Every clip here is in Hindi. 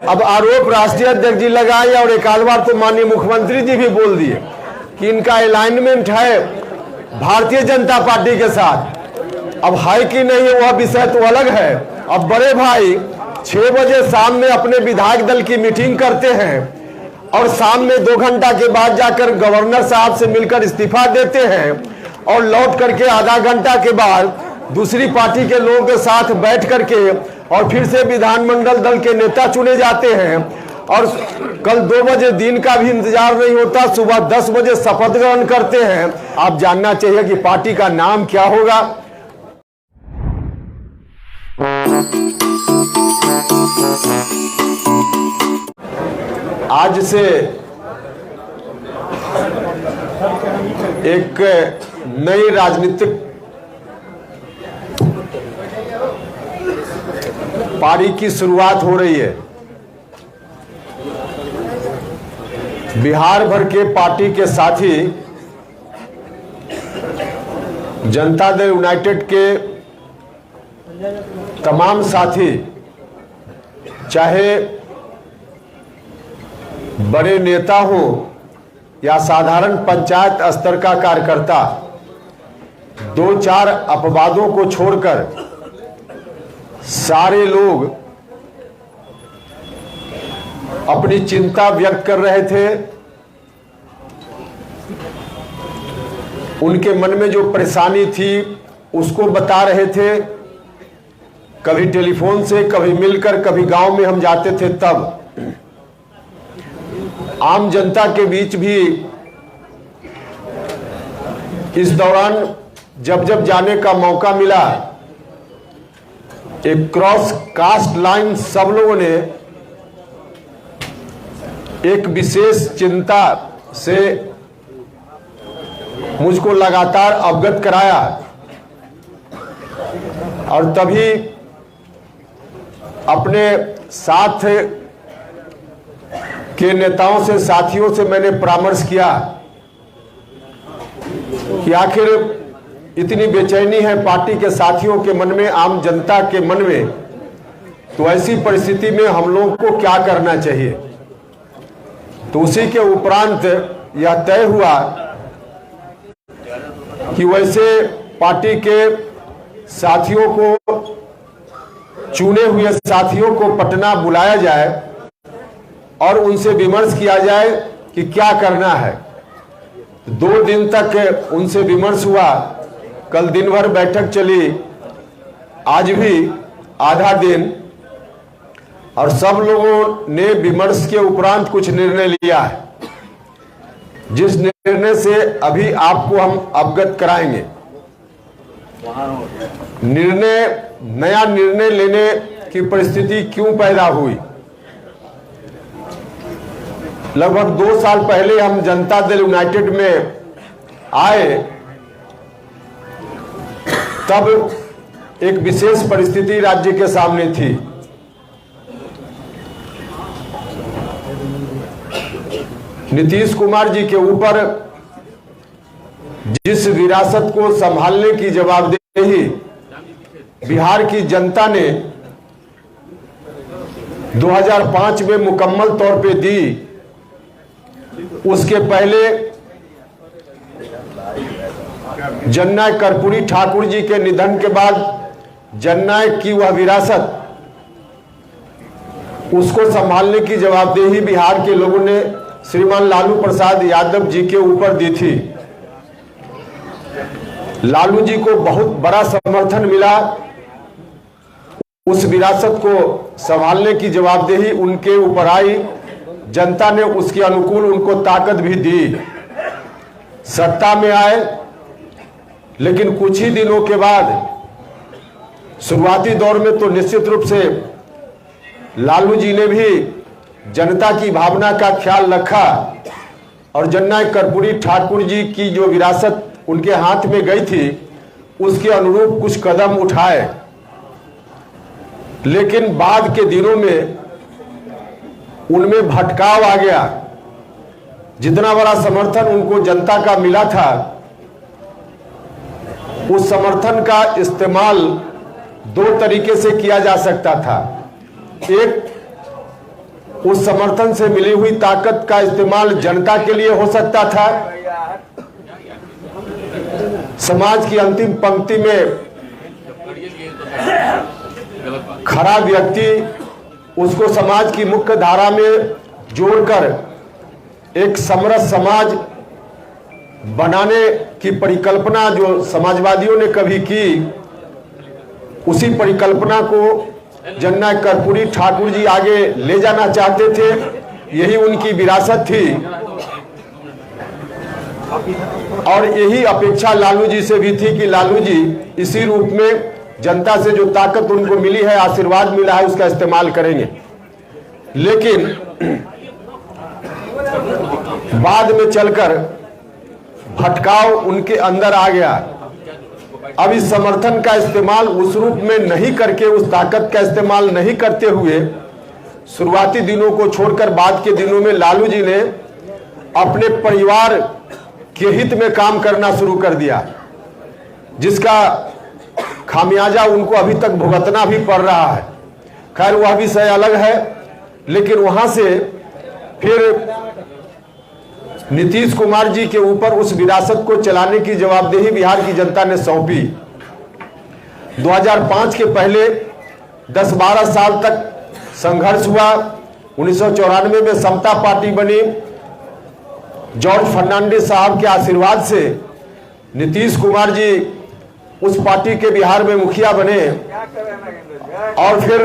अब आरोप राष्ट्रीय अध्यक्ष जी लगाए और एक आध बार तो माननीय मुख्यमंत्री जी भी बोल दिए कि इनका अलाइनमेंट है भारतीय जनता पार्टी के साथ। अब है कि नहीं है वह विषय तो अलग है। अब बड़े भाई 6 बजे शाम में अपने विधायक दल की मीटिंग करते हैं और शाम में 2 घंटा के बाद जाकर गवर्नर साहब से मिलकर इस्तीफा देते हैं और लौट करके आधा घंटा के बाद दूसरी पार्टी के लोगों के साथ बैठ करके और फिर से विधानमंडल दल के नेता चुने जाते हैं। और कल 2 बजे दिन का भी इंतजार नहीं होता, सुबह 10 बजे शपथ ग्रहण करते हैं। आप जानना चाहिए कि पार्टी का नाम क्या होगा। आज से एक नई राजनीतिक पारी की शुरुआत हो रही है। बिहार भर के पार्टी के साथी जनता दल यूनाइटेड के तमाम साथी, चाहे बड़े नेता हो या साधारण पंचायत स्तर का कार्यकर्ता, 2-4 अपवादों को छोड़कर सारे लोग अपनी चिंता व्यक्त कर रहे थे। उनके मन में जो परेशानी थी उसको बता रहे थे। कभी टेलीफोन से, कभी मिलकर, कभी गांव में हम जाते थे। तब आम जनता के बीच भी इस दौरान जब जब जाने का मौका मिला, एक क्रॉस कास्ट लाइन सब लोगों ने एक विशेष चिंता से मुझको लगातार अवगत कराया। और तभी अपने साथ के नेताओं से, साथियों से मैंने परामर्श किया कि आखिर इतनी बेचैनी है पार्टी के साथियों के मन में, आम जनता के मन में, तो ऐसी परिस्थिति में हम लोगों को क्या करना चाहिए। तो उसी के उपरांत यह तय हुआ कि वैसे पार्टी के साथियों को, चुने हुए साथियों को पटना बुलाया जाए और उनसे विमर्श किया जाए कि क्या करना है। 2 दिन तक उनसे विमर्श हुआ। कल दिन भर बैठक चली, आज भी आधा दिन, और सब लोगों ने विमर्श के उपरांत कुछ निर्णय लिया है, जिस निर्णय से अभी आपको हम अवगत कराएंगे। नया निर्णय लेने की परिस्थिति क्यों पैदा हुई। लगभग 2 साल पहले हम जनता दल यूनाइटेड में आए, तब एक विशेष परिस्थिति राज्य के सामने थी। नीतीश कुमार जी के ऊपर जिस विरासत को संभालने की जवाबदेही बिहार की जनता ने 2005 में मुकम्मल तौर पे दी, उसके पहले जननायक कर्पूरी ठाकुर जी के निधन के बाद जननायक की वह विरासत, उसको संभालने की जवाबदेही बिहार के लोगों ने श्रीमान लालू प्रसाद यादव जी के ऊपर दी थी। लालू जी को बहुत बड़ा समर्थन मिला। उस विरासत को संभालने की जवाबदेही उनके ऊपर आई। जनता ने उसके अनुकूल उनको ताकत भी दी, सत्ता में आए। लेकिन कुछ ही दिनों के बाद, शुरुआती दौर में तो निश्चित रूप से लालू जी ने भी जनता की भावना का ख्याल रखा और जननायक कर्पूरी ठाकुर जी की जो विरासत उनके हाथ में गई थी, उसके अनुरूप कुछ कदम उठाए। लेकिन बाद के दिनों में उनमें भटकाव आ गया। जितना बड़ा समर्थन उनको जनता का मिला था, उस समर्थन का इस्तेमाल 2 तरीके से किया जा सकता था। एक, उस समर्थन से मिली हुई ताकत का इस्तेमाल जनता के लिए हो सकता था। समाज की अंतिम पंक्ति में खड़ा व्यक्ति, उसको समाज की मुख्य धारा में जोड़कर एक समरस समाज बनाने की परिकल्पना जो समाजवादियों ने कभी की, उसी परिकल्पना को जननायक कर्पूरी ठाकुर जी आगे ले जाना चाहते थे। यही उनकी विरासत थी और यही अपेक्षा लालू जी से भी थी कि लालू जी इसी रूप में जनता से जो ताकत उनको मिली है, आशीर्वाद मिला है, उसका इस्तेमाल करेंगे। लेकिन बाद में चलकर भटकाव उनके अंदर आ गया। अब इस समर्थन का इस्तेमाल उस रूप में नहीं करके, उस ताकत का इस्तेमाल नहीं करते हुए, शुरुआती दिनों को छोड़कर बाद के दिनों में लालू जी ने अपने परिवार के हित में काम करना शुरू कर दिया, जिसका खामियाजा उनको अभी तक भुगतना भी पड़ रहा है। खैर वह विषय अलग है। लेकिन वहां से फिर नीतीश कुमार जी के ऊपर उस विरासत को चलाने की जवाबदेही बिहार की जनता ने सौंपी। 2005 के पहले 10-12 साल तक संघर्ष हुआ। 1994 में समता पार्टी बनी। जॉर्ज फर्नांडिस साहब के आशीर्वाद से नीतीश कुमार जी उस पार्टी के बिहार में मुखिया बने और फिर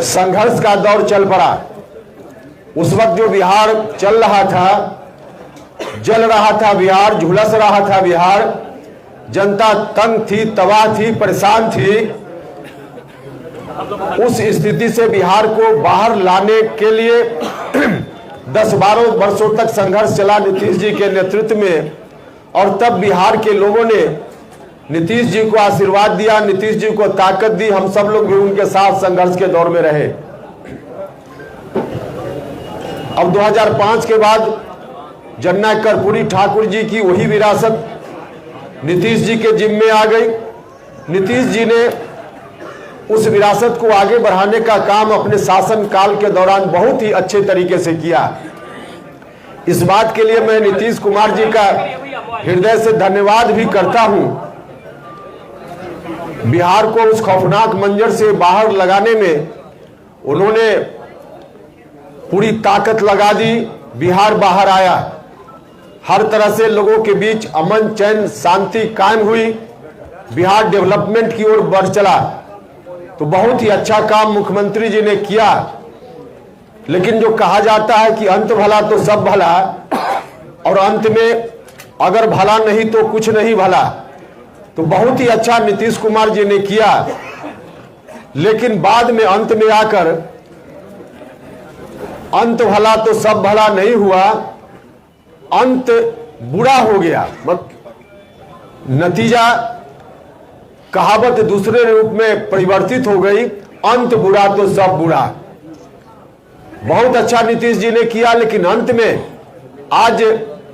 संघर्ष का दौर चल पड़ा। उस वक्त जो बिहार चल रहा था, जल रहा था बिहार, झुलस रहा था बिहार, जनता तंग थी, तबाह थी, परेशान थी। उस स्थिति से बिहार को बाहर लाने के लिए 10-12 वर्षों तक संघर्ष चला नीतीश जी के नेतृत्व में। और तब बिहार के लोगों ने नीतीश जी को आशीर्वाद दिया, नीतीश जी को ताकत दी। हम सब लोग भी उनके साथ संघर्ष के दौर में रहे। अब 2005 के बाद जननायक कर्पूरी ठाकुर जी की वही विरासत नीतीश जी के जिम्मे आ गई। नीतीश जी ने उस विरासत को आगे बढ़ाने का काम अपने शासन काल के दौरान बहुत ही अच्छे तरीके से किया। इस बात के लिए मैं नीतीश कुमार जी का हृदय से धन्यवाद भी करता हूं। बिहार को उस खौफनाक मंजर से बाहर लगाने में उन्होंने पूरी ताकत लगा दी। बिहार बाहर आया, हर तरह से लोगों के बीच अमन चैन शांति कायम हुई, बिहार डेवलपमेंट की ओर बढ़ चला। तो बहुत ही अच्छा काम मुख्यमंत्री जी ने किया। लेकिन जो कहा जाता है कि अंत भला तो सब भला, और अंत में अगर भला नहीं तो कुछ नहीं भला, तो बहुत ही अच्छा नीतीश कुमार जी ने किया। लेकिन बाद में अंत में आकर अंत भला तो सब भला नहीं हुआ, अंत बुरा हो गया। नतीजा कहावत दूसरे रूप में परिवर्तित हो गई, अंत बुरा तो सब बुरा। बहुत अच्छा नीतीश जी ने किया, लेकिन अंत में आज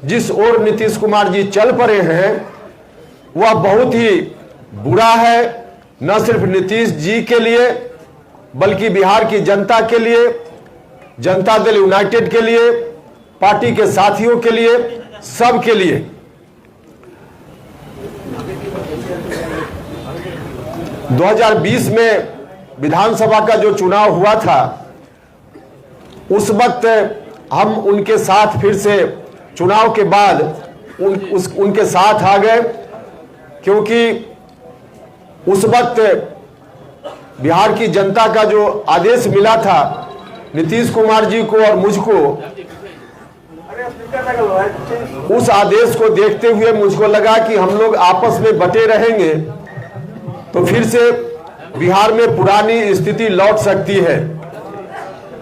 जिस ओर नीतीश कुमार जी चल पड़े हैं वह बहुत ही बुरा है। न सिर्फ नीतीश जी के लिए बल्कि बिहार की जनता के लिए, जनता दल यूनाइटेड के लिए, पार्टी के साथियों के लिए, सब के लिए। - 2020 में विधानसभा का जो चुनाव हुआ था, उस वक्त हम उनके साथ फिर से चुनाव के बाद उनके साथ आ गए, क्योंकि उस वक्त बिहार की जनता का जो आदेश मिला था नीतीश कुमार जी को और मुझको, उस आदेश को देखते हुए मुझको लगा कि हम लोग आपस में बटे रहेंगे तो फिर से बिहार में पुरानी स्थिति लौट सकती है।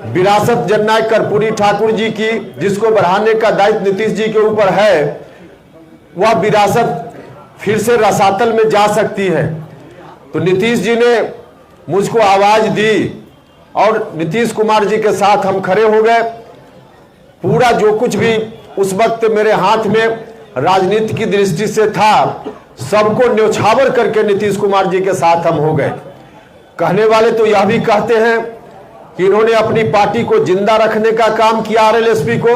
विरासत जननायक कर्पूरी ठाकुर जी की, जिसको बढ़ाने का दायित्व नीतीश जी के ऊपर है, वह विरासत फिर से रसातल में जा सकती है। तो नीतीश जी ने मुझको आवाज दी और नीतीश कुमार जी के साथ हम खड़े हो गए। पूरा जो कुछ भी उस वक्त मेरे हाथ में राजनीति की दृष्टि से था, सबको न्योछावर करके नीतीश कुमार जी के साथ हम हो गए। कहने वाले तो यह भी कहते हैं कि इन्होंने अपनी पार्टी को जिंदा रखने का काम किया आरएलएसपी को,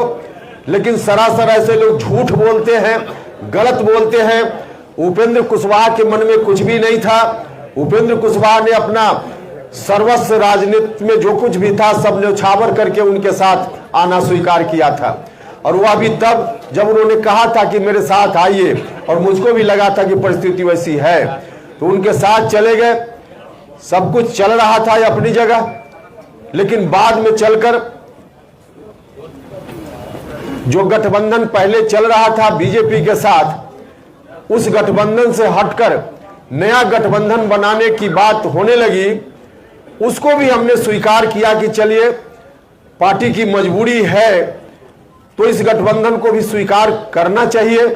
लेकिन सरासर ऐसे लोग झूठ बोलते हैं, गलत बोलते हैं। उपेंद्र कुशवाहा के मन में कुछ भी नहीं था। उपेंद्र कुशवाहा ने अपना सर्वस्व राजनीति में जो कुछ भी था सब न्यौछावर करके उनके साथ आना स्वीकार किया था। और वह भी तब जब उन्होंने कहा था कि मेरे साथ आइए, और मुझको भी लगा था कि परिस्थिति वैसी है, तो उनके साथ चले गए। सब कुछ चल रहा था अपनी जगह, लेकिन बाद में चलकर जो गठबंधन पहले चल रहा था बीजेपी के साथ, उस गठबंधन से हटकर नया गठबंधन बनाने की बात होने लगी। उसको भी हमने स्वीकार किया कि चलिए पार्टी की मजबूरी है तो इस गठबंधन को भी स्वीकार करना चाहिए।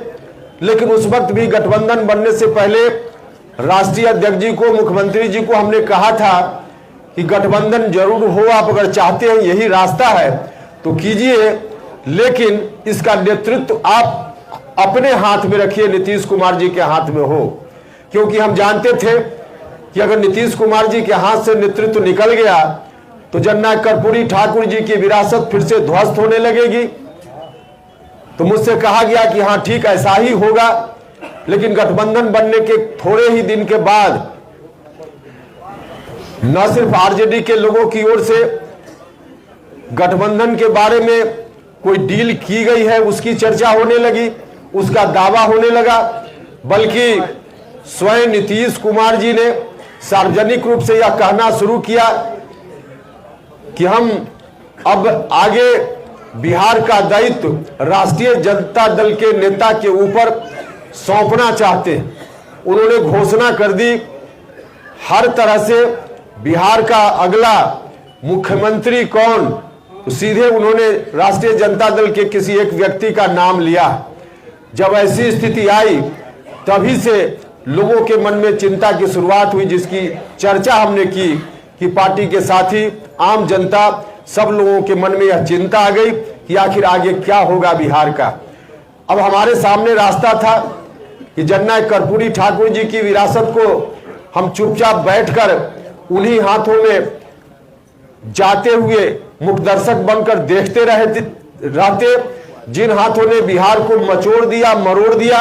लेकिन उस वक्त भी गठबंधन बनने से पहले राष्ट्रीय अध्यक्ष जी को, मुख्यमंत्री जी को हमने कहा था कि गठबंधन जरूर हो, आप अगर चाहते हैं यही रास्ता है तो कीजिए, लेकिन इसका नेतृत्व आप अपने हाथ में रखिए, नीतीश कुमार जी के हाथ में हो। क्योंकि हम जानते थे कि अगर नीतीश कुमार जी के हाथ से नेतृत्व निकल गया तो जननायक कर्पूरी ठाकुर जी की विरासत फिर से ध्वस्त होने लगेगी। तो मुझसे कहा गया कि हाँ ठीक ऐसा ही होगा। लेकिन गठबंधन बनने के थोड़े ही दिन के बाद न सिर्फ आरजेडी के लोगों की ओर से गठबंधन के बारे में कोई डील की गई है उसकी चर्चा होने लगी, उसका दावा होने लगा, बल्कि स्वयं नीतीश कुमार जी ने सार्वजनिक रूप से यह कहना शुरू किया कि हम अब आगे बिहार का दायित्व राष्ट्रीय जनता दल के नेता के ऊपर सौंपना चाहते हैं। उन्होंने घोषणा कर दी हर तरह से बिहार का अगला मुख्यमंत्री कौन, तो सीधे उन्होंने राष्ट्रीय जनता दल के किसी एक व्यक्ति का नाम लिया। जब ऐसी स्थिति आई तभी से लोगों के मन में चिंता की शुरुआत हुई, जिसकी चर्चा हमने की कि पार्टी के साथी, आम जनता, सब लोगों के मन में यह चिंता आ गई कि आखिर आगे क्या होगा बिहार का। अब हमारे सामने रास्ता था कि जननायक कर्पूरी ठाकुर जी की विरासत को हम चुपचाप बैठकर उन्हीं हाथों में जाते हुए मुखदर्शक बनकर देखते रहते जिन हाथों ने बिहार को मचोड़ दिया, मरोड़ दिया,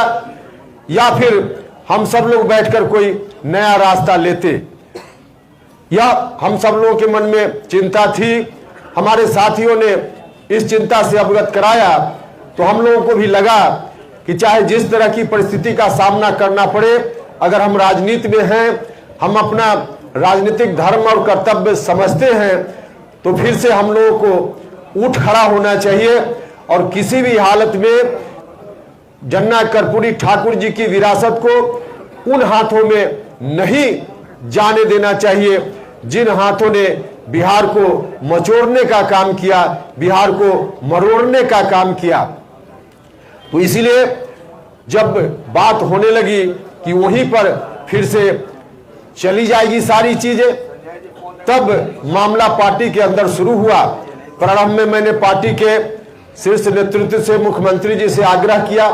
या फिर हम सब लोग बैठकर कोई नया रास्ता लेते। यह हम सब लोगों के मन में चिंता थी। हमारे साथियों ने इस चिंता से अवगत कराया तो हम लोगों को भी लगा कि चाहे जिस तरह की परिस्थिति का सामना करना पड़े, अगर हम राजनीति में हैं, हम अपना राजनीतिक धर्म और कर्तव्य समझते हैं, तो फिर से हम लोगों को उठ खड़ा होना चाहिए और किसी भी हालत में जननायक कर्पूरी ठाकुर जी की विरासत को उन हाथों में नहीं जाने देना चाहिए जिन हाथों ने बिहार को मचोड़ने का काम किया, बिहार को मरोड़ने का काम किया। तो इसीलिए जब बात होने लगी कि वहीं पर फिर से चली जाएगी सारी चीजें, तब मामला पार्टी के अंदर शुरू हुआ। प्रारंभ में मैंने पार्टी के शीर्ष नेतृत्व से, मुख्यमंत्री जी से आग्रह किया,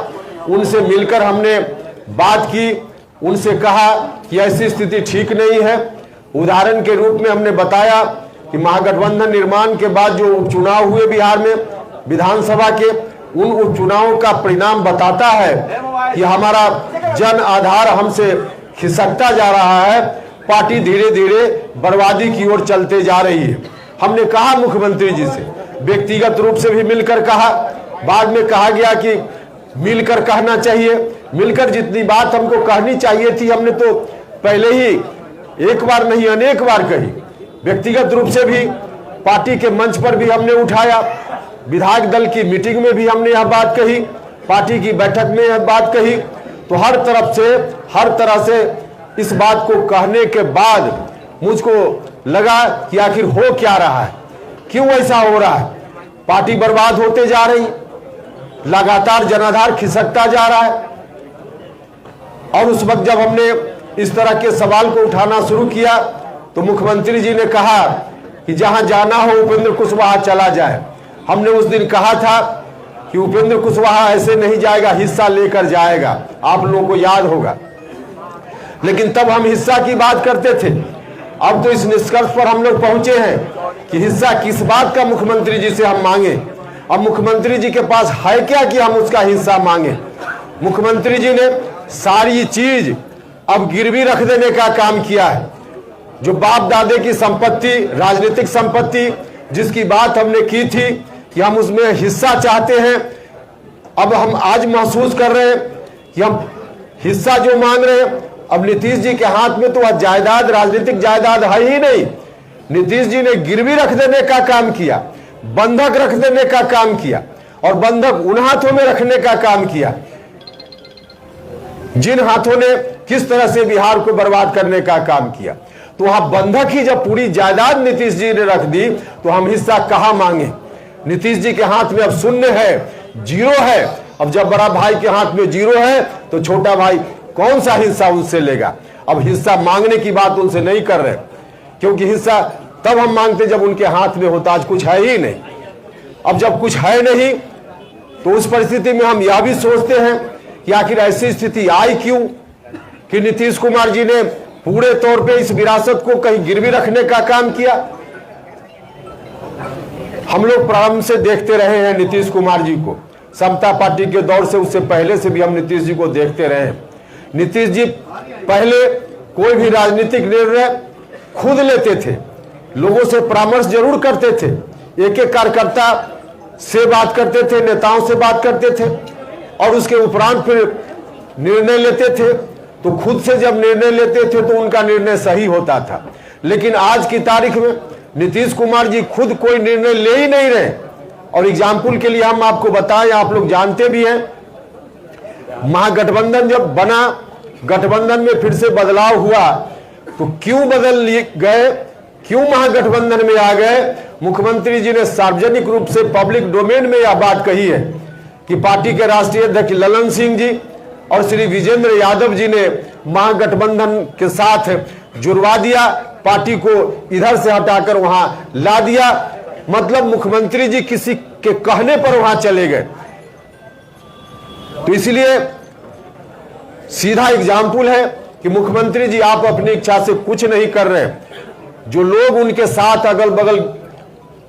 उनसे मिलकर हमने बात की, उनसे कहा कि ऐसी स्थिति ठीक नहीं है। उदाहरण के रूप में हमने बताया कि महागठबंधन निर्माण के बाद जो उपचुनाव हुए बिहार में विधानसभा के, उन उपचुनावों का परिणाम बताता है कि हमारा जन आधार हमसे खिसकता जा रहा है, पार्टी धीरे धीरे बर्बादी की ओर चलते जा रही है। हमने कहा मुख्यमंत्री जी से, व्यक्तिगत रूप से भी मिलकर कहा, बाद में कहा गया कि मिलकर कहना चाहिए। मिलकर जितनी बात हमको कहनी चाहिए थी हमने तो पहले ही एक बार नहीं अनेक बार कही। व्यक्तिगत रूप से भी पार्टी के मंच पर भी हमने उठाया, विधायक दल की मीटिंग में भी हमने यह बात कही, पार्टी की बैठक में यह बात कही। तो हर तरफ से, हर तरह से इस बात को कहने के बाद मुझको लगा कि आखिर हो क्या रहा है, क्यों ऐसा हो रहा है। पार्टी बर्बाद होते जा रही, लगातार जनाधार खिसकता जा रहा है। और उस वक्त जब हमने इस तरह के सवाल को उठाना शुरू किया तो मुख्यमंत्री जी ने कहा कि जहां जाना हो उपेंद्र कुशवाहा चला जाए। हमने उस दिन कहा था कि उपेंद्र कुशवाहा ऐसे नहीं जाएगा, हिस्सा लेकर जाएगा, आप लोगों को याद होगा। लेकिन तब हम हिस्सा की बात करते थे, अब तो इस निष्कर्ष पर हम लोग पहुंचे हैं कि हिस्सा किस बात का मुख्यमंत्री जी से हम मांगे। अब मुख्यमंत्री जी के पास है क्या कि हम उसका हिस्सा मांगे। मुख्यमंत्री जी ने सारी चीज अब गिरवी रख देने का काम किया है। जो बाप दादे की संपत्ति, राजनीतिक संपत्ति जिसकी बात हमने की थी कि हम उसमें हिस्सा चाहते हैं, अब हम आज महसूस कर रहे हैं कि हम हिस्सा जो मांग रहे हैं, अब नीतीश जी के हाथ में तो वह जायदाद, राजनीतिक जायदाद है ही नहीं। नीतीश जी ने गिरवी रख देने का काम किया, बंधक रख देने का काम किया, और बंधक उन हाथों में रखने का काम किया जिन हाथों ने किस तरह से बिहार को बर्बाद करने का काम किया। तो वहां बंधक ही जब पूरी जायदाद नीतीश जी ने रख दी तो हम हिस्सा कहां मांगे। नीतीश जी के हाथ में अब शून्य है, जीरो है। अब जब बड़ा भाई के हाथ में जीरो है तो छोटा भाई कौन सा हिस्सा उनसे लेगा। अब हिस्सा मांगने की बात उनसे नहीं कर रहे, क्योंकि हिस्सा तब हम मांगते जब उनके हाथ में होता। आज कुछ है ही नहीं। अब जब कुछ है नहीं तो उस परिस्थिति में हम यह भी सोचते हैं कि आखिर ऐसी स्थिति आई क्यों कि नीतीश कुमार जी ने पूरे तौर पे इस विरासत को कहीं गिरवी रखने का काम किया। हम लोग प्रारंभ से देखते रहे हैं नीतीश कुमार जी को, समता पार्टी के दौर से, उससे पहले से भी हम नीतीश जी को देखते रहे हैं। नीतीश जी पहले कोई भी राजनीतिक निर्णय खुद लेते थे, लोगों से परामर्श जरूर करते थे, एक एक कार्यकर्ता से बात करते थे, नेताओं से बात करते थे, और उसके उपरांत फिर निर्णय लेते थे। तो खुद से जब निर्णय लेते थे तो उनका निर्णय सही होता था। लेकिन आज की तारीख में नीतीश कुमार जी खुद कोई निर्णय ले ही नहीं रहे। और एग्जाम्पल के लिए हम आपको बताएं, आप लोग जानते भी हैं, महागठबंधन जब बना, गठबंधन में फिर से बदलाव हुआ, तो क्यों बदल गए, क्यों महागठबंधन में आ गए। मुख्यमंत्री जी ने सार्वजनिक रूप से पब्लिक डोमेन में यह बात कही है कि पार्टी के राष्ट्रीय अध्यक्ष ललन सिंह जी और श्री विजेंद्र यादव जी ने महागठबंधन के साथ जुड़वा दिया, पार्टी को इधर से हटाकर वहां ला दिया। मतलब मुख्यमंत्री जी किसी के कहने पर वहां चले गए। तो इसलिए सीधा एग्जाम्पल है कि मुख्यमंत्री जी आप अपनी इच्छा से कुछ नहीं कर रहे। जो लोग उनके साथ अगल बगल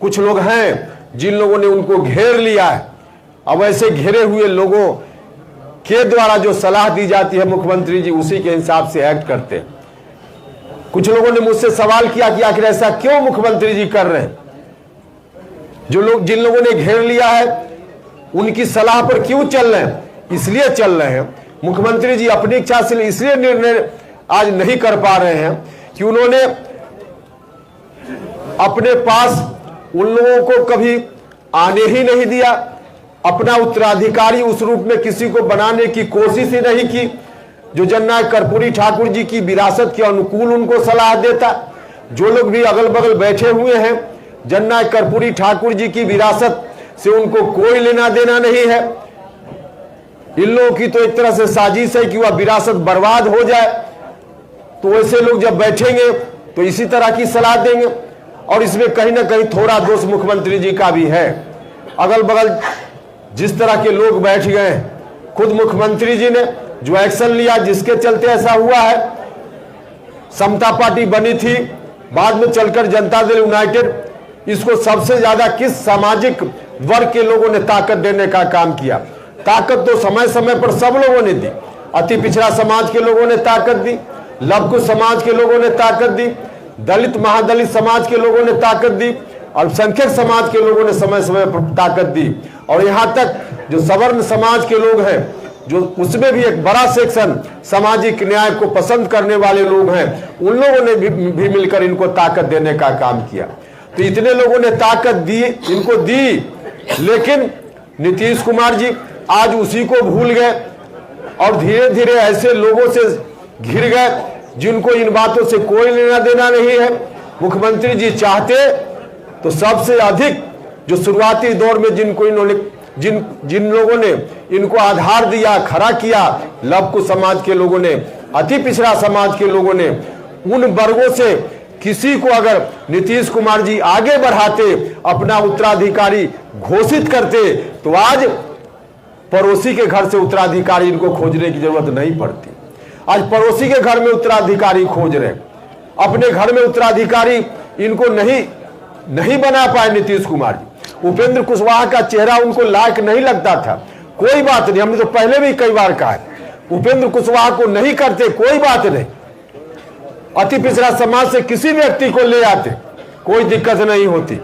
कुछ लोग हैं जिन लोगों ने उनको घेर लिया है, अब ऐसे घेरे हुए लोगों के द्वारा जो सलाह दी जाती है मुख्यमंत्री जी उसी के हिसाब से एक्ट करते हैं। कुछ लोगों ने मुझसे सवाल किया कि आखिर ऐसा क्यों मुख्यमंत्री जी कर रहे हैं। जो लोग, जिन लोगों ने घेर लिया है, उनकी सलाह पर क्यों चल रहे हैं। इसलिए चल रहे हैं, मुख्यमंत्री जी अपनी इच्छा से इसलिए निर्णय आज नहीं कर पा रहे हैं कि उन्होंने अपने पास उन लोगों को कभी आने ही नहीं दिया, अपना उत्तराधिकारी उस रूप में किसी को बनाने की कोशिश ही नहीं की जो जननायक कर्पूरी ठाकुर जी की विरासत के अनुकूल उनको सलाह देता। जो लोग भी अगल बगल बैठे हुए हैं, जननायक कर्पूरी ठाकुर जी की विरासत से उनको कोई लेना देना नहीं है। इन लोगों की तो एक तरह से साजिश है कि वह विरासत बर्बाद हो जाए। तो ऐसे लोग जब बैठेंगे तो इसी तरह की सलाह देंगे, और इसमें कहीं ना कहीं थोड़ा दोष मुख्यमंत्री जी का भी है। अगल बगल जिस तरह के लोग बैठ गए, खुद मुख्यमंत्री जी ने जो एक्शन लिया जिसके चलते ऐसा हुआ है। समता पार्टी बनी थी, बाद में चलकर जनता दल यूनाइटेड, इसको सबसे ज्यादा किस सामाजिक वर्ग के लोगों ने ताकत देने का काम किया। ताकत तो समय समय पर सब लोगों ने दी। अति पिछड़ा समाज के लोगों ने ताकत दी, लघु समाज के लोगों ने ताकत दी, दलित महादलित समाज के लोगों ने ताकत दी, अल्पसंख्यक समाज के लोगों ने समय समय पर ताकत दी, और यहां तक जो सवर्ण समाज के लोग हैं, जो उसमें भी एक बड़ा सेक्शन सामाजिक न्याय को पसंद करने वाले लोग हैं, उन लोगों ने भी मिलकर इनको ताकत देने का काम किया। तो इतने लोगों ने ताकत दी, इनको दी, लेकिन नीतीश कुमार जी आज उसी को भूल गए और धीरे धीरे ऐसे लोगों से घिर गए जिनको इन बातों से कोई लेना देना नहीं है। मुख्यमंत्री जी चाहते तो सबसे अधिक जो शुरुआती दौर में जिनको इन्होंने जिन लोगों ने इनको आधार दिया, खड़ा किया, लघु समाज के लोगों ने, अति पिछड़ा समाज के लोगों ने, उन वर्गों से किसी को अगर नीतीश कुमार जी आगे बढ़ाते, अपना उत्तराधिकारी घोषित करते, तो आज पड़ोसी के घर से उत्तराधिकारी इनको खोजने की जरूरत नहीं पड़ती। आज पड़ोसी के घर में उत्तराधिकारी खोज रहे। अपने घर में उत्तराधिकारी इनको नहीं बना पाए नीतीश कुमार जी। उपेंद्र कुशवाहा का चेहरा उनको लायक नहीं लगता था, कोई बात नहीं, हमने तो पहले भी कई बार कहा है, उपेंद्र कुशवाहा को नहीं करते कोई बात नहीं, अति पिछड़ा समाज से किसी व्यक्ति को ले आते कोई दिक्कत नहीं होती,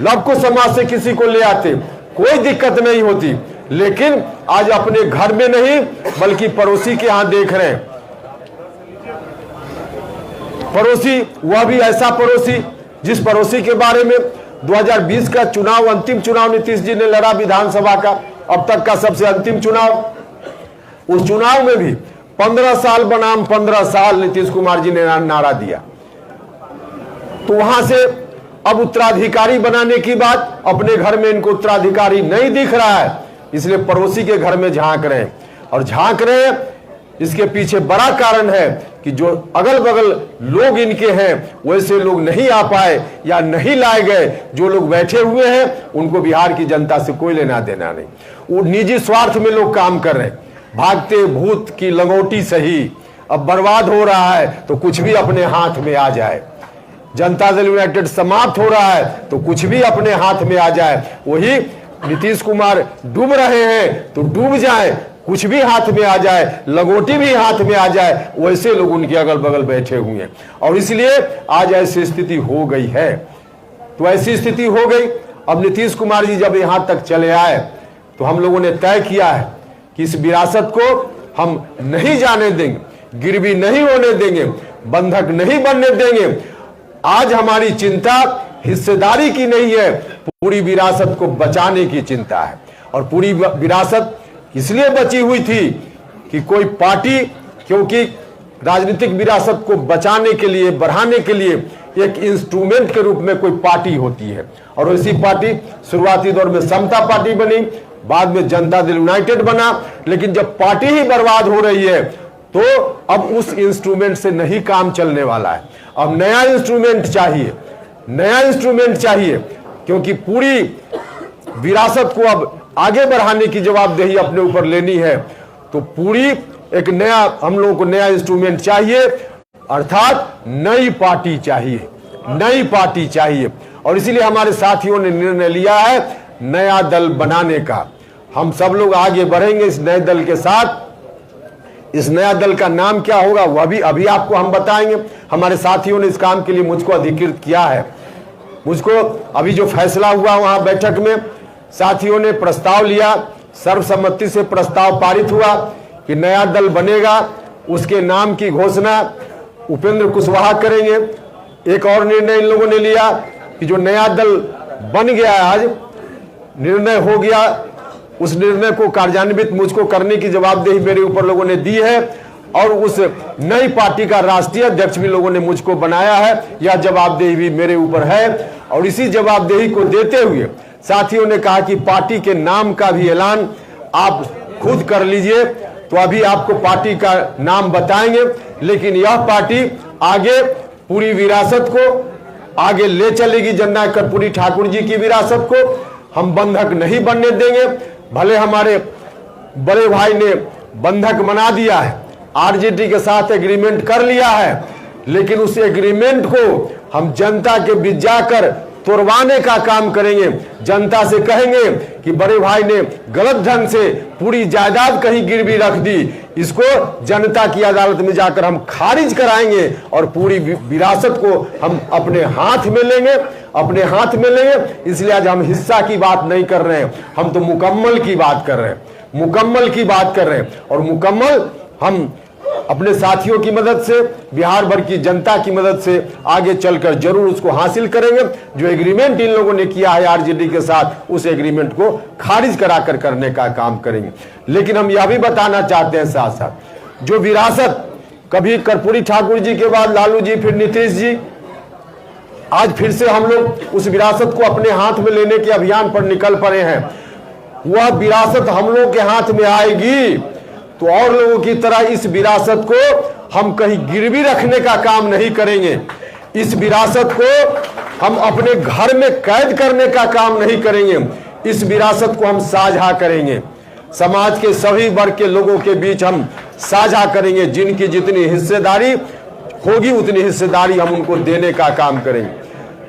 लव को समाज से किसी को ले आते कोई दिक्कत नहीं होती, लेकिन आज अपने घर में नहीं बल्कि पड़ोसी के यहां देख रहे हैं। पड़ोसी, वह भी ऐसा पड़ोसी जिस पड़ोसी के बारे में 2020 का चुनाव, अंतिम चुनाव नीतीश जी ने लड़ा विधानसभा का, अब तक का सबसे अंतिम चुनाव, उस चुनाव में भी 15 साल बनाम 15 साल नीतीश कुमार जी ने नारा दिया। तो वहां से अब उत्तराधिकारी बनाने की बात, अपने घर में इनको उत्तराधिकारी नहीं दिख रहा है, इसलिए पड़ोसी के घर में झांक रहे हैं। और झांक रहे हैं, इसके पीछे बड़ा कारण है कि जो अगल बगल लोग इनके हैं वैसे लोग नहीं आ पाए या नहीं लाए गए, जो लोग बैठे हुए हैं उनको बिहार की जनता से कोई लेना देना नहीं, वो निजी स्वार्थ में लोग काम कर रहे हैं। भागते भूत की लंगोटी सही, अब बर्बाद हो रहा है तो कुछ भी अपने हाथ में आ जाए, जनता दल यूनाइटेड समाप्त हो रहा है तो कुछ भी अपने हाथ में आ जाए, वही नीतीश कुमार डूब रहे हैं तो डूब जाए, कुछ भी हाथ में आ जाए, लंगोटी भी हाथ में आ जाए, वैसे लोग उनके अगल बगल बैठे हुए हैं। और इसलिए आज ऐसी स्थिति हो गई है। तो ऐसी स्थिति हो गई, अब नीतीश कुमार जी जब यहां तक चले आए तो हम लोगों ने तय किया है कि इस विरासत को हम नहीं जाने देंगे, गिरवी नहीं होने देंगे, बंधक नहीं बनने देंगे। आज हमारी चिंता हिस्सेदारी की नहीं है, पूरी विरासत को बचाने की चिंता है। और पूरी विरासत इसलिए बची हुई थी कि कोई पार्टी, क्योंकि राजनीतिक विरासत को बचाने के लिए, बढ़ाने के लिए एक इंस्ट्रूमेंट के रूप में कोई पार्टी होती है, और वैसी पार्टी शुरुआती दौर में समता पार्टी बनी, बाद में जनता दल यूनाइटेड बना। लेकिन जब पार्टी ही बर्बाद हो रही है तो अब उस इंस्ट्रूमेंट से नहीं काम चलने वाला है, अब नया इंस्ट्रूमेंट चाहिए, नया इंस्ट्रूमेंट चाहिए, क्योंकि पूरी विरासत को अब आगे बढ़ाने की जवाबदेही अपने ऊपर लेनी है। तो पूरी एक नया, हम लोगों को नया इंस्ट्रूमेंट चाहिए, अर्थात नई पार्टी चाहिए, नई पार्टी चाहिए। और इसीलिए हमारे साथियों ने निर्णय लिया है नया दल बनाने का। हम सब लोग आगे बढ़ेंगे इस नए दल के साथ। इस नया दल का नाम क्या होगा वह भी अभी आपको हम बताएंगे। हमारे साथियों ने इस काम के लिए मुझको अधिकृत किया है। मुझको अभी जो फैसला हुआ वहां बैठक में साथियों ने प्रस्ताव लिया, सर्वसम्मति से प्रस्ताव पारित हुआ कि नया दल बनेगा, उसके नाम की घोषणा उपेंद्र कुशवाहा करेंगे। एक और निर्णय इन लोगों ने लिया कि जो नया दल बन गया, आज निर्णय हो गया, उस निर्णय को कार्यान्वित मुझको करने की जवाबदेही मेरे ऊपर लोगों ने दी है, और उस नई पार्टी का राष्ट्रीय अध्यक्ष भी लोगों ने मुझको बनाया है। यह जवाबदेही भी मेरे ऊपर है। और इसी जवाबदेही को देते हुए साथियों ने कहा कि पार्टी के नाम का भी ऐलान आप खुद कर लीजिए। तो अभी आपको पार्टी का नाम बताएंगे, लेकिन यह पार्टी आगे पूरी विरासत को आगे ले चलेगी। जननायक कर्पूरी ठाकुर जी की विरासत को हम बंधक नहीं बनने देंगे। भले हमारे बड़े भाई ने बंधक बना दिया है, आरजेडी के साथ एग्रीमेंट कर लिया है, लेकिन उस एग्रीमेंट को हम जनता के बीच जाकर तोड़वाने का काम करेंगे। जनता से कहेंगे कि बड़े भाई ने गलत ढंग से पूरी जायदाद कहीं गिरवी रख दी, इसको जनता की अदालत में जाकर हम खारिज कराएंगे और पूरी विरासत को हम अपने हाथ में लेंगे, अपने हाथ में लेंगे। इसलिए आज हम हिस्सा की बात नहीं कर रहे हैं, हम तो मुकम्मल की बात कर रहे हैं, मुकम्मल की बात कर रहे हैं। और मुकम्मल हम अपने साथियों की मदद से, बिहार भर की जनता की मदद से आगे चलकर जरूर उसको हासिल करेंगे। जो एग्रीमेंट इन लोगों ने किया है आरजेडी के साथ, उस एग्रीमेंट को खारिज कराकर करने का काम करेंगे। लेकिन हम यह भी बताना चाहते हैं साथ साथ, जो विरासत कभी कर्पूरी ठाकुर जी के बाद लालू जी, फिर नीतीश जी, आज फिर से हम लोग उस विरासत को अपने हाथ में लेने के अभियान पर निकल पड़े हैं। वह विरासत हम लोग के हाथ में आएगी तो और लोगों की तरह इस विरासत को हम कहीं गिरवी रखने का काम नहीं करेंगे। इस विरासत को हम अपने घर में कैद करने का काम नहीं करेंगे। इस विरासत को हम साझा करेंगे, समाज के सभी वर्ग के लोगों के बीच हम साझा करेंगे। जिनकी जितनी हिस्सेदारी होगी उतनी हिस्सेदारी हम उनको देने का काम करेंगे।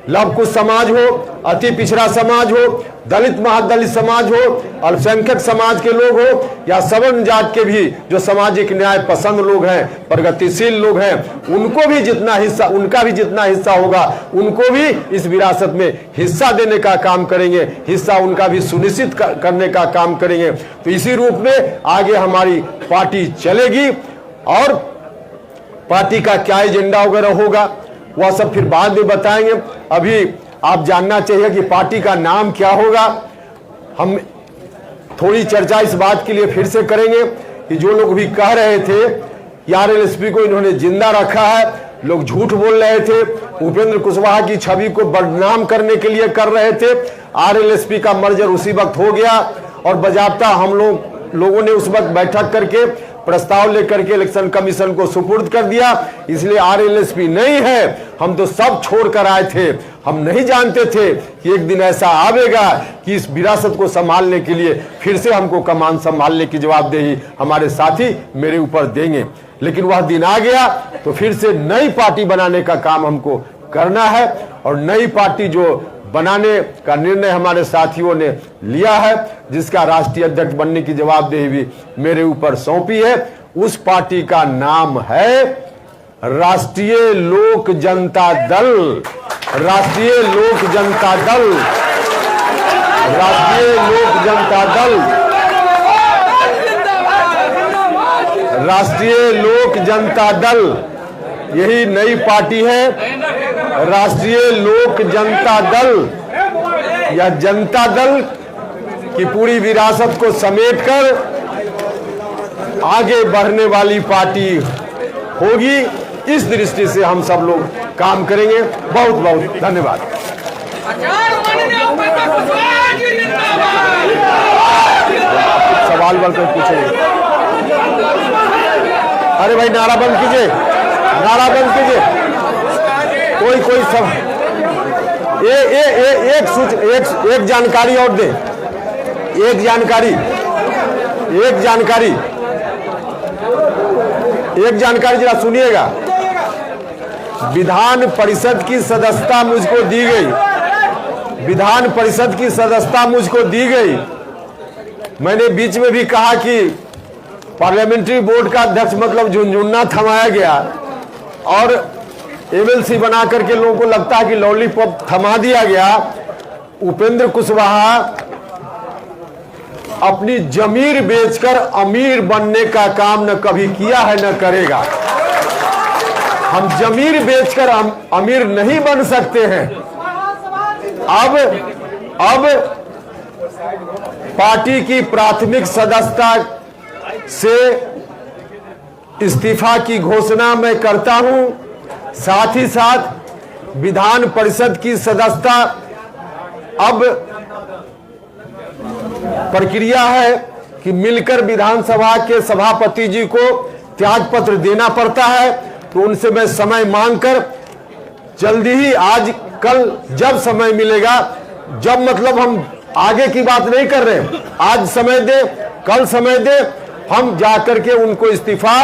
लव कुश समाज हो, अति पिछड़ा समाज हो, दलित महादलित समाज हो, अल्पसंख्यक समाज के लोग हो या सवर्ण जात के भी जो सामाजिक न्याय पसंद लोग हैं, प्रगतिशील लोग हैं, उनको भी जितना हिस्सा, उनका भी जितना हिस्सा होगा उनको भी इस विरासत में हिस्सा देने का काम करेंगे, हिस्सा उनका भी सुनिश्चित करने का काम करेंगे। तो इसी रूप में आगे हमारी पार्टी चलेगी और पार्टी का क्या एजेंडा वगैरह होगा वह सब फिर बाद में बताएंगे। अभी आप जानना चाहिए कि पार्टी का नाम क्या होगा। हम थोड़ी चर्चा इस बात के लिए फिर से करेंगे कि जो लोग भी कह रहे थे कि आरएलएसपी को इन्होंने जिंदा रखा है, लोग झूठ बोल रहे थे, उपेंद्र कुशवाहा की छवि को बदनाम करने के लिए कर रहे थे। आरएलएसपी का मर्जर उसी वक्त हो गया और बाकायदा हम लोगों ने उस वक्त बैठक करके प्रस्ताव लेकर के इलेक्शन कमीशन को सुपुर्द कर दिया। इसलिए आरएलएसपी नहीं है, हम तो सब छोड़ कर आए थे। हम नहीं जानते थे कि एक दिन ऐसा आवेगा कि इस विरासत को संभालने के लिए फिर से हमको कमान संभालने की जवाबदेही हमारे साथी मेरे ऊपर देंगे। लेकिन वह दिन आ गया तो फिर से नई पार्टी बनाने का काम हमको करना है और नई पार्टी जो बनाने का निर्णय हमारे साथियों ने लिया है, जिसका राष्ट्रीय अध्यक्ष बनने की जवाबदेही भी मेरे ऊपर सौंपी है, उस पार्टी का नाम है राष्ट्रीय लोक जनता दल। राष्ट्रीय लोक जनता दल, राष्ट्रीय लोक जनता दल, राष्ट्रीय लोक जनता दल, यही नई पार्टी है। राष्ट्रीय लोक जनता दल या जनता दल की पूरी विरासत को समेटकर आगे बढ़ने वाली पार्टी होगी। इस दृष्टि से हम सब लोग काम करेंगे। बहुत बहुत धन्यवाद। सवाल कर पूछेंगे। अरे भाई नारा बंद कीजिए, नारा बंद कीजिए। कोई सब एक जानकारी और दे, एक जानकारी जरा सुनिएगा। विधान परिषद की सदस्यता मुझको दी गई, विधान परिषद की सदस्यता मुझको दी गई। मैंने बीच में भी कहा कि पार्लियामेंट्री बोर्ड का अध्यक्ष मतलब झुनझुन्ना थमाया गया और एमएलसी बना करके लोगों को लगता है कि लॉलीपॉप थमा दिया गया। उपेंद्र कुशवाहा अपनी जमीर बेचकर अमीर बनने का काम न कभी किया है न करेगा। हम जमीर बेचकर अमीर नहीं बन सकते हैं। अब पार्टी की प्राथमिक सदस्यता से इस्तीफा की घोषणा मैं करता हूं। साथ ही साथ विधान परिषद की सदस्यता अब प्रक्रिया है कि मिलकर विधानसभा के सभापति जी को त्याग पत्र देना पड़ता है। तो उनसे मैं समय मांगकर जल्दी ही, आज कल जब समय मिलेगा, जब मतलब हम आगे की बात नहीं कर रहे, आज समय दे, कल समय दे, हम जाकर के उनको इस्तीफा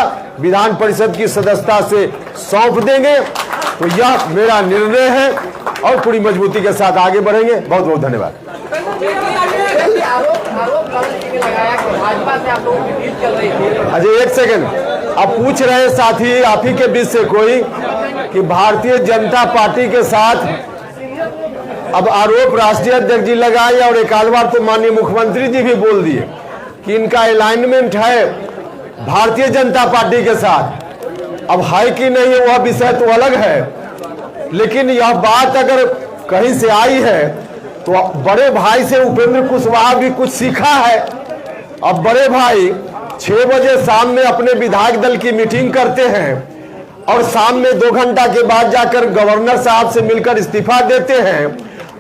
विधान परिषद की सदस्यता से सौंप देंगे। तो यह मेरा निर्णय है और पूरी मजबूती के साथ आगे बढ़ेंगे। बहुत बहुत धन्यवाद। अजय एक सेकंड, अब पूछ रहे साथी आप ही के बीच से कोई कि भारतीय जनता पार्टी के साथ अब आरोप राष्ट्रीय अध्यक्ष जी लगाए और एक आध बार तो माननीय मुख्यमंत्री जी भी बोल दिए कि इनका अलाइनमेंट है भारतीय जनता पार्टी के साथ। अब है कि नहीं है वह विषय तो अलग है, लेकिन यह बात अगर कहीं से आई है तो बड़े भाई से उपेंद्र कुशवाहा भी कुछ सीखा है। अब बड़े भाई 6 बजे शाम में अपने विधायक दल की मीटिंग करते हैं और शाम में 2 घंटा के बाद जाकर गवर्नर साहब से मिलकर इस्तीफा देते हैं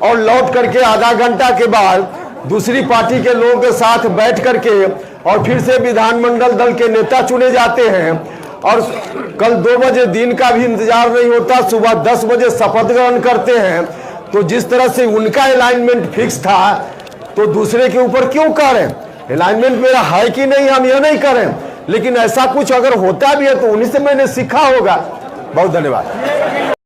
और लौट करके आधा घंटा के बाद दूसरी पार्टी के लोगों के साथ बैठ करके और फिर से विधानमंडल दल के नेता चुने जाते हैं। और कल 2 बजे दिन का भी इंतजार नहीं होता, सुबह 10 बजे शपथ ग्रहण करते हैं। तो जिस तरह से उनका अलाइनमेंट फिक्स था तो दूसरे के ऊपर क्यों करें? अलाइनमेंट मेरा है कि नहीं हम यह नहीं करें, लेकिन ऐसा कुछ अगर होता भी है तो उन्हीं से मैंने सीखा होगा। बहुत धन्यवाद।